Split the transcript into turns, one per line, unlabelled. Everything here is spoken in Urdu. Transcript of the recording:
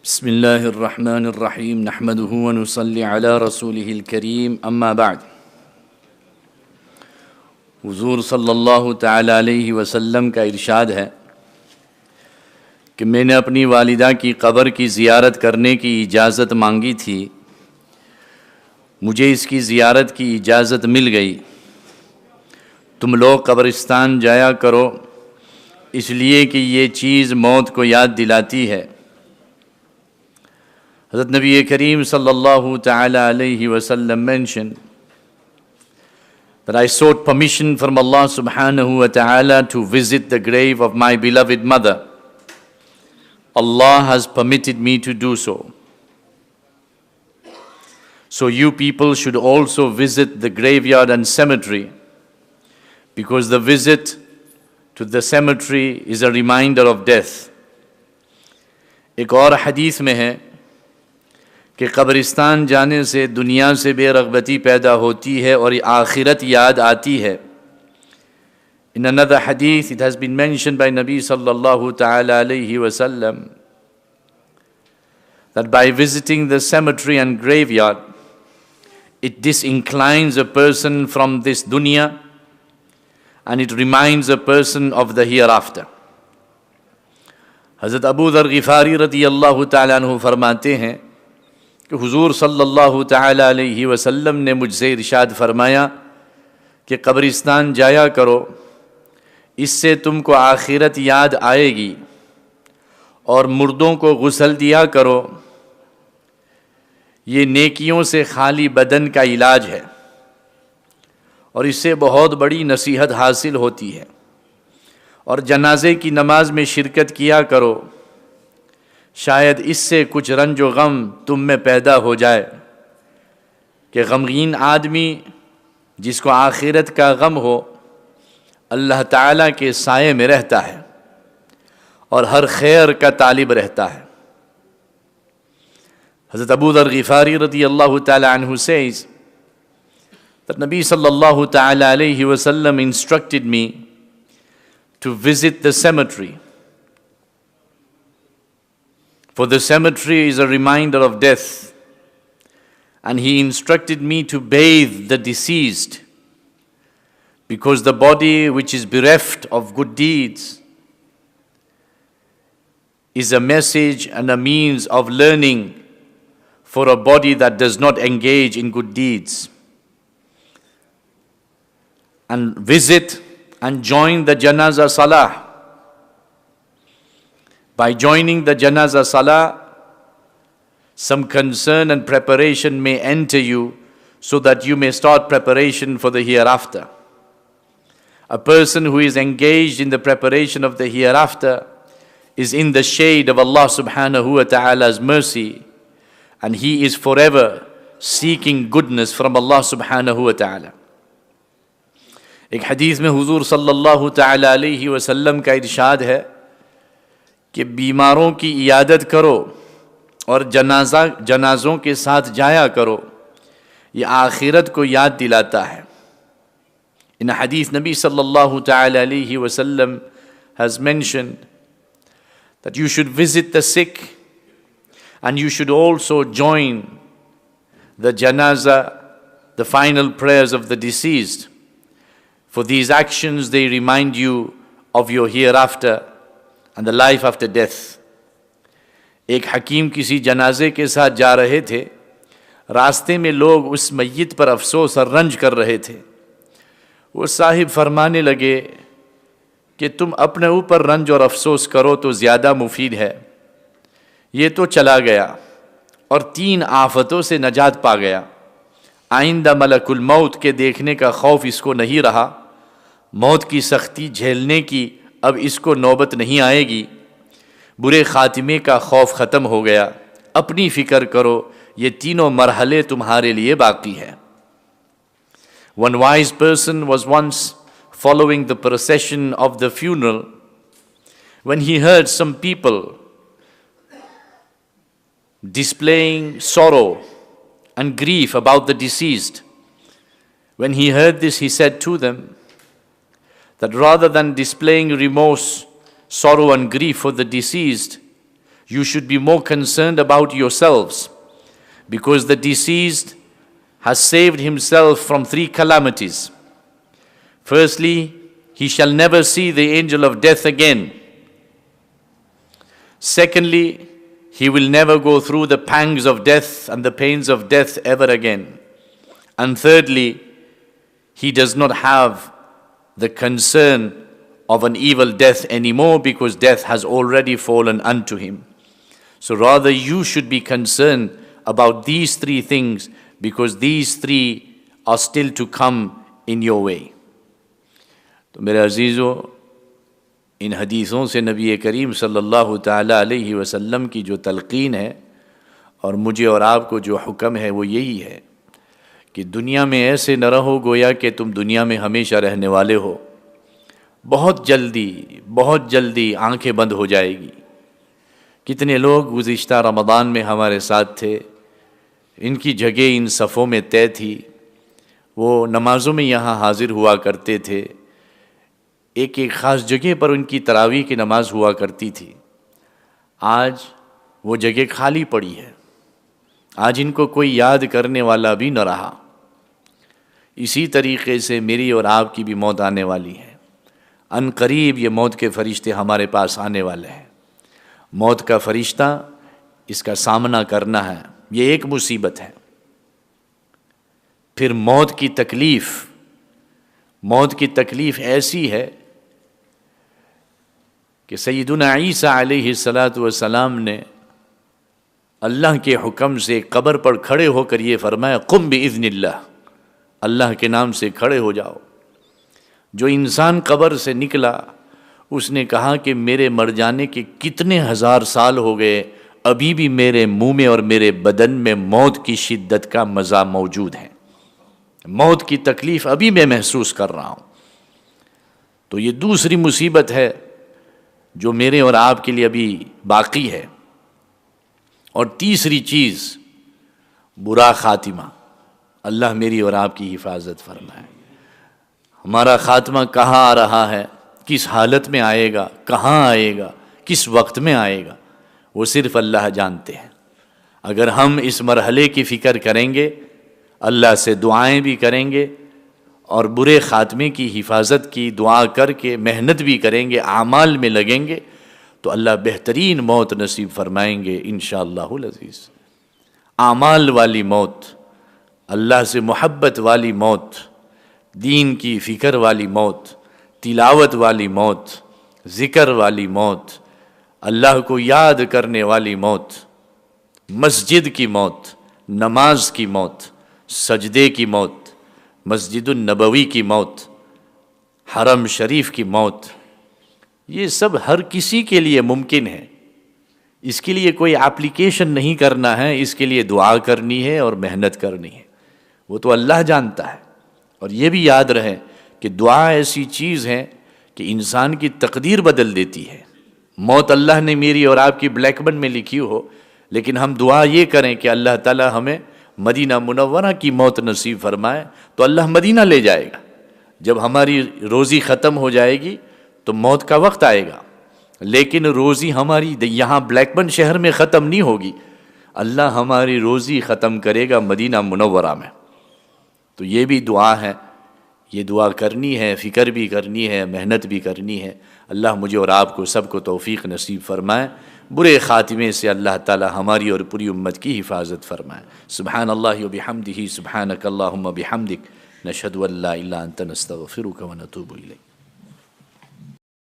بسم اللہ الرحمن الرحیم نحمدہ ونصلی علی رسولہ الکریم اما بعد۔ حضور صلی اللہ تعالی علیہ وسلم کا ارشاد ہے کہ میں نے اپنی والدہ کی قبر کی زیارت کرنے کی اجازت مانگی تھی، مجھے اس کی زیارت کی اجازت مل گئی۔ تم لوگ قبرستان جایا کرو، اس لیے کہ یہ چیز موت کو یاد دلاتی ہے۔ حضرت نبی کریم صلی اللہ تعالی علیہ وسلم mentioned that I sought permission from Allah subhanahu wa ta'ala to visit the grave of my beloved mother. Allah has permitted me to do so. So you people should also visit the graveyard and cemetery, because the visit to the cemetery is a reminder of death. ایک اور حدیث میں ہے کہ قبرستان جانے سے دنیا سے بے رغبتی پیدا ہوتی ہے اور آخرت یاد آتی ہے۔ In another hadith it has been mentioned by Nabi sallallahu ta'ala alayhi wa sallam that by visiting the cemetery and graveyard, it disinclines a person from this dunya and it reminds a person of the hereafter۔ حضرت ابو ذر غفاری رضی اللہ تعالیٰ عنہ فرماتے ہیں کہ حضور صلی اللہ تعالی علیہ وسلم نے مجھ سے ارشاد فرمایا کہ قبرستان جایا کرو، اس سے تم کو آخرت یاد آئے گی، اور مردوں کو غسل دیا کرو، یہ نیکیوں سے خالی بدن کا علاج ہے، اور اس سے بہت بڑی نصیحت حاصل ہوتی ہے۔ اور جنازے کی نماز میں شرکت کیا کرو، شاید اس سے کچھ رنج و غم تم میں پیدا ہو جائے، کہ غمگین آدمی جس کو آخرت کا غم ہو اللہ تعالیٰ کے سائے میں رہتا ہے اور ہر خیر کا طالب رہتا ہے۔ حضرت ابو ذر غفاری رضی اللہ تعالی عنہ says that Nabi sallallahu ta'ala alayhi wa sallam instructed me to visit the cemetery, for the cemetery is a reminder of death, and he instructed me to bathe the deceased, because the body which is bereft of good deeds is a message and a means of learning for a body that does not engage in good deeds. And visit and join the Janazah Salah. By joining the Janazah Salah, some concern and preparation may enter you, so that you may start preparation for the hereafter. A person who is engaged in the preparation of the hereafter is in the shade of Allah subhanahu wa ta'ala's mercy, and he is forever seeking goodness from Allah subhanahu wa ta'ala. ایک حدیث میں حضور صلی اللہ تعالی علیہ وسلم کا ارشاد ہے کہ بیماروں کی عیادت کرو اور جنازوں کے ساتھ جایا کرو، یہ آخرت کو یاد دلاتا ہے۔ ان حدیث نبی صلی اللہ تعالی علیہ وسلم has mentioned that you should visit the sick and you should also join the janazah, the final prayers of the deceased. For these actions they remind you of your hereafter and the life after death۔ ایک حکیم کسی جنازے کے ساتھ جا رہے تھے، راستے میں لوگ اس میت پر افسوس اور رنج کر رہے تھے۔ وہ صاحب فرمانے لگے کہ تم اپنے اوپر رنج اور افسوس کرو تو زیادہ مفید ہے، یہ تو چلا گیا اور 3 آفتوں سے نجات پا گیا، آئندہ ملک الموت کے دیکھنے کا خوف اس کو نہیں رہا، موت کی سختی جھیلنے کی اب اس کو نوبت نہیں آئے گی، برے خاتمے کا خوف ختم ہو گیا، اپنی فکر کرو، یہ تینوں مرحلے تمہارے لیے باقی ہے۔ One wise person was once following the procession of the funeral when he heard some people displaying sorrow and grief about the deceased. When he heard this, he said to them that rather than displaying remorse, sorrow and grief for the deceased, You should be more concerned about yourselves, because the deceased has saved himself from 3 calamities. Firstly, he shall never see the angel of death again. Secondly, he will never go through the pangs of death and the pains of death ever again. And thirdly, he does not have the concern of an evil death anymore, because death has already fallen unto him. So rather you should be concerned about these 3 things, because these 3 are still to come in your way. تو میرے عزیزو، ان حدیثوں سے نبی کریم صلی اللہ تعالیٰ علیہ وسلم کی جو تلقین ہے اور مجھے اور آپ کو جو حکم ہے وہ یہی ہے کہ دنیا میں ایسے نہ رہو گویا کہ تم دنیا میں ہمیشہ رہنے والے ہو. بہت جلدی آنکھیں بند ہو جائے گی. کتنے لوگ گزشتہ رمضان میں ہمارے ساتھ تھے، ان کی جگہ ان صفوں میں طے تھی، وہ نمازوں میں یہاں حاضر ہوا کرتے تھے. ایک خاص جگہ پر ان کی تراویح کی نماز ہوا کرتی تھی. آج وہ جگہ خالی پڑی ہے. آج ان کو کوئی یاد کرنے والا بھی نہ رہا. اسی طریقے سے میری اور آپ کی بھی موت آنے والی ہے. ان قریب یہ موت کے فرشتے ہمارے پاس آنے والے ہیں. موت کا فرشتہ، اس کا سامنا کرنا ہے، یہ ایک مصیبت ہے. پھر موت کی تکلیف ایسی ہے کہ سیدنا عیسیٰ علیہ السلام نے اللہ کے حکم سے قبر پر کھڑے ہو کر یہ فرمایا، قم باذن اللہ، اللہ کے نام سے کھڑے ہو جاؤ. جو انسان قبر سے نکلا اس نے کہا کہ میرے مر جانے کے کتنے 1000 سال ہو گئے، ابھی بھی میرے منہ میں اور میرے بدن میں موت کی شدت کا مزہ موجود ہے، موت کی تکلیف ابھی میں محسوس کر رہا ہوں. تو یہ دوسری مصیبت ہے جو میرے اور آپ کے لیے ابھی باقی ہے. اور تیسری چیز برا خاتمہ. اللہ میری اور آپ کی حفاظت فرمائے. ہمارا خاتمہ کہاں آ رہا ہے، کس حالت میں آئے گا، کہاں آئے گا، کس وقت میں آئے گا، وہ صرف اللہ جانتے ہیں. اگر ہم اس مرحلے کی فکر کریں گے، اللہ سے دعائیں بھی کریں گے اور برے خاتمے کی حفاظت کی دعا کر کے محنت بھی کریں گے، اعمال میں لگیں گے، تو اللہ بہترین موت نصیب فرمائیں گے انشاءاللہ العزیز. اعمال والی موت، اللہ سے محبت والی موت، دین کی فکر والی موت، تلاوت والی موت، ذکر والی موت، اللہ کو یاد کرنے والی موت، مسجد کی موت، نماز کی موت، سجدے کی موت، مسجد النبوی کی موت، حرم شریف کی موت، یہ سب ہر کسی کے لیے ممکن ہے. اس کے لیے کوئی اپلیکیشن نہیں کرنا ہے، اس کے لیے دعا کرنی ہے اور محنت کرنی ہے. وہ تو اللہ جانتا ہے. اور یہ بھی یاد رہے کہ دعا ایسی چیز ہے کہ انسان کی تقدیر بدل دیتی ہے. موت اللہ نے میری اور آپ کی بلیک بن میں لکھی ہو، لیکن ہم دعا یہ کریں کہ اللہ تعالی ہمیں مدینہ منورہ کی موت نصیب فرمائے، تو اللہ مدینہ لے جائے گا. جب ہماری روزی ختم ہو جائے گی تو موت کا وقت آئے گا، لیکن روزی ہماری یہاں بلیک بن شہر میں ختم نہیں ہوگی. اللہ ہماری روزی ختم کرے گا مدینہ منورہ میں. تو یہ بھی دعا ہے، یہ دعا کرنی ہے، فکر بھی کرنی ہے، محنت بھی کرنی ہے. اللہ مجھے اور آپ کو سب کو توفیق نصیب فرمائے. برے خاتمے سے اللہ تعالی ہماری اور پوری امت کی حفاظت فرمائے. سبحان اللہ و بحمدہ، سبحانک اللہم بحمدک، نشہد ان لا الہ الا انت نستغفرک و نتوب الیک.